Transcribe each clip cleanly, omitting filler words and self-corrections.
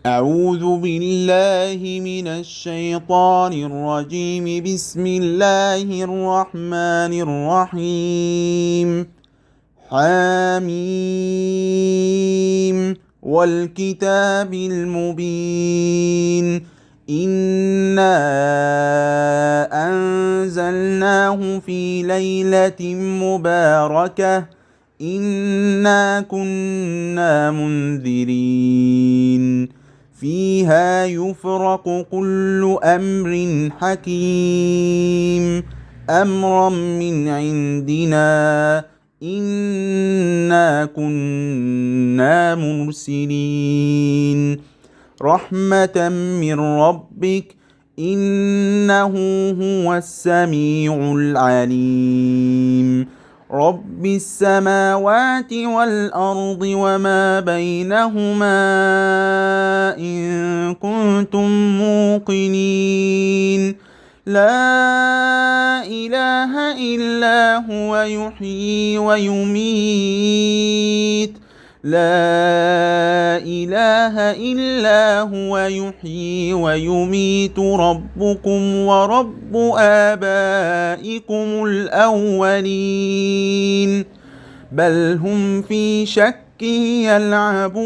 أعوذ بالله من الشيطان الرجيم. بسم الله الرحمن الرحيم. حميم والكتاب المبين. إنا أنزلناه في ليلة مباركة. إنا كنا منذرين. فيها يفرق كل أمر حكيم. أمرا من عندنا. إنا كنا مرسلين. رحمة من ربك. إنه هو السميع العليم. رب السماوات والأرض وما بينهما إن كنتم موقنين. لا إله إلا هو يحيي ويميت. لا إله إلا هو يحيي ويميت ربكم ورب آبائكم الأولين. بل هم في شك يلعبون.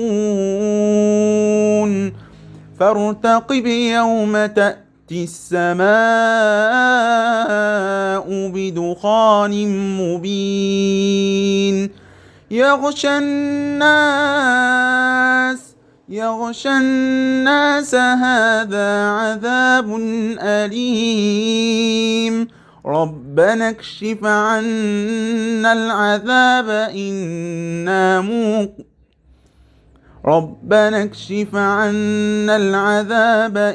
فارتقب يوم تأتي السماء بدخان مبين. يغشى الناس هذا عذاب أليم. ربنا اكشف عنا العذاب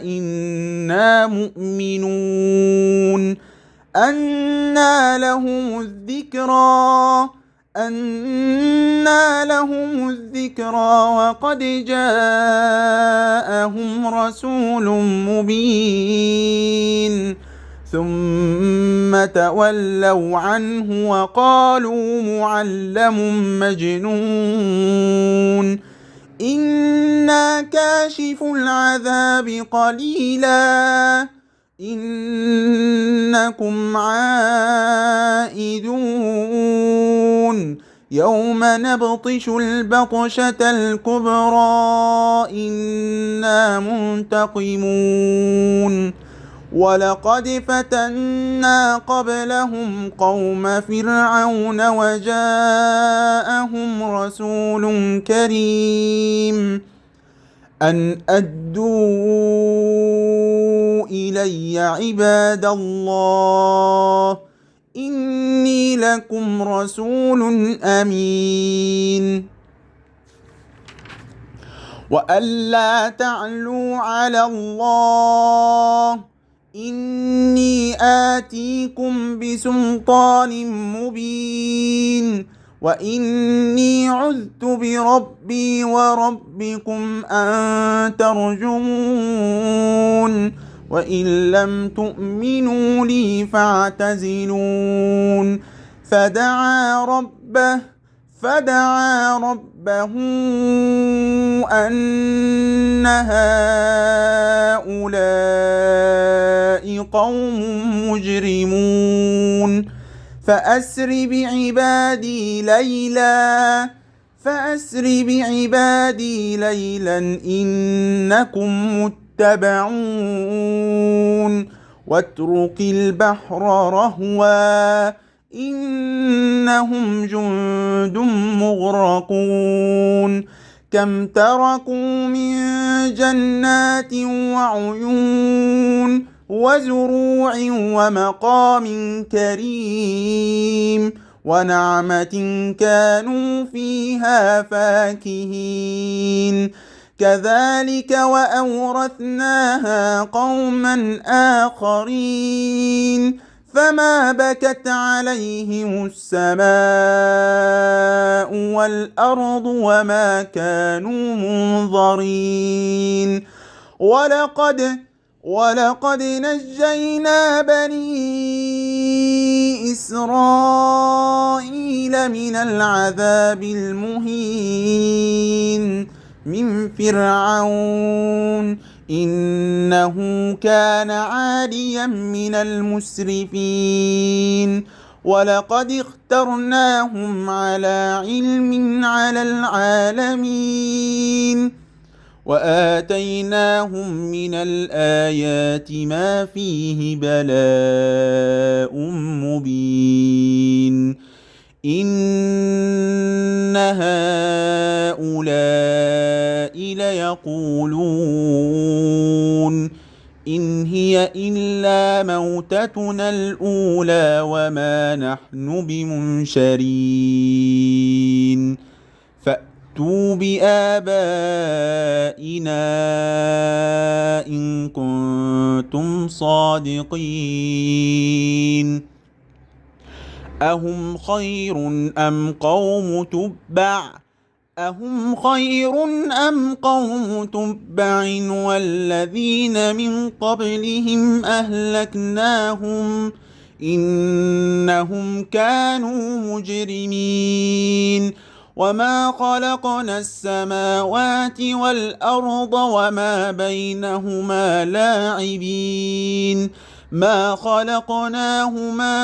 إنا مؤمنون. أنى لهم الذكرى وقد جاءهم رسول مبين. ثم تولوا عنه وقالوا معلم مجنون. إنا كاشف العذاب قليلا إنكم عائدون. يوم نبطش البطشة الكبرى إنا منتقمون. ولقد فتنا قبلهم قوم فرعون وجاءهم رسول كريم أن أدوا إلي عباد الله إني لكم رسول أمين. وألا تعلوا على الله إني آتيكم بسلطان مبين. وإني عذت بربي وربكم أن ترجمون. وإن لم تؤمنوا لي فاعتزلون. فدعا ربه أن هؤلاء قوم مجرمون. فأسر بعبادي ليلا إنكم متبعون. واترك البحر رهوا إنهم جند مغرقون. كم تركوا من جنات وعيون وزروع ومقام كريم ونعمة كانوا فيها فاكهين. كذلك وأورثناها قوما آخرين. فما بكت عليهم السماء والأرض وما كانوا منظرين. ولقد نجينا بني إسرائيل من العذاب المهين من فرعون إنه كان عاليا من المسرفين ولقد اخترناهم على علم على العالمين وآتيناهم من الآيات ما فيه بلاء مبين إن هؤلاء ليقولون إن هي إلا موتتنا الأولى وما نحن بمنشرين فأتوا بآبائنا إن كنتم صادقين أهم خير أم قوم تبع والذين من قبلهم أهلكناهم إنهم كانوا مجرمين وما خلقنا السماوات والأرض وما بينهما لاعبين ما خلقناهما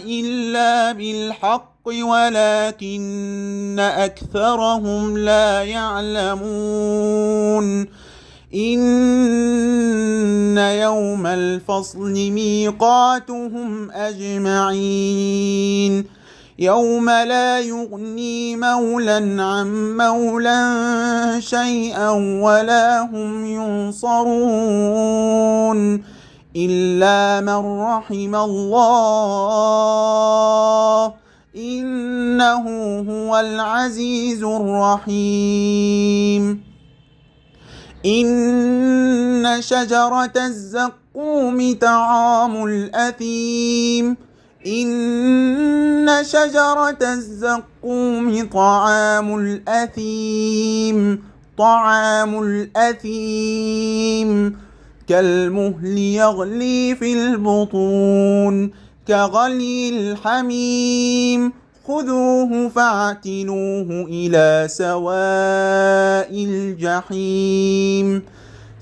إلا بالحق ولكن أكثرهم لا يعلمون إن يوم الفصل ميقاتهم أجمعين يوم لا يغني مولى عن مولى شيئا ولا هم ينصرون إلا من رحم الله إنه هو العزيز الرحيم إن شجرة الزقوم طعام الأثيم طعام الأثيم كالمهل يغلي في البطون كغلي الحميم خذوه فاعتلوه إلى سواء الجحيم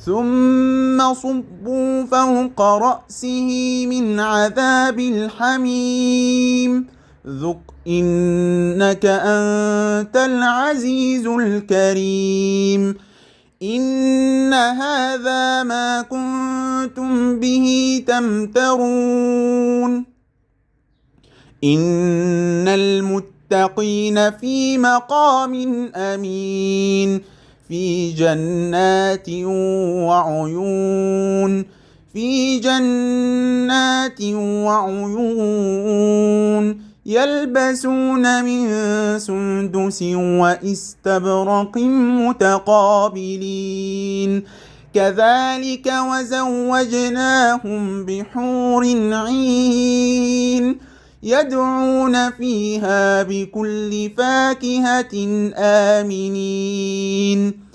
ثم صبوا فوق رأسه من عذاب الحميم ذق إنك أنت العزيز الكريم إن هذا ما كنتم به تمترون إن المتقين في مقام أمين في جنات وعيون يلبسون من سندس وإستبرق متقابلين كذلك وزوجناهم بحور عين يدعون فيها بكل فاكهة آمنين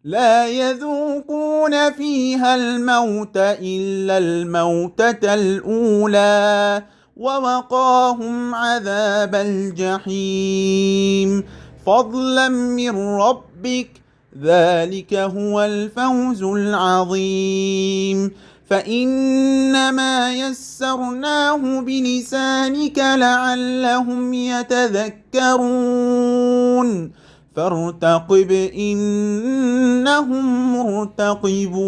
لا يذوقون فيها الموت إلا الموتة الأولى ووقاهم عذاب الجحيم فضلا من ربك ذلك هو الفوز العظيم فإنما يسرناه بلسانك لعلهم يتذكرون فارتقب إنهم مرتقبون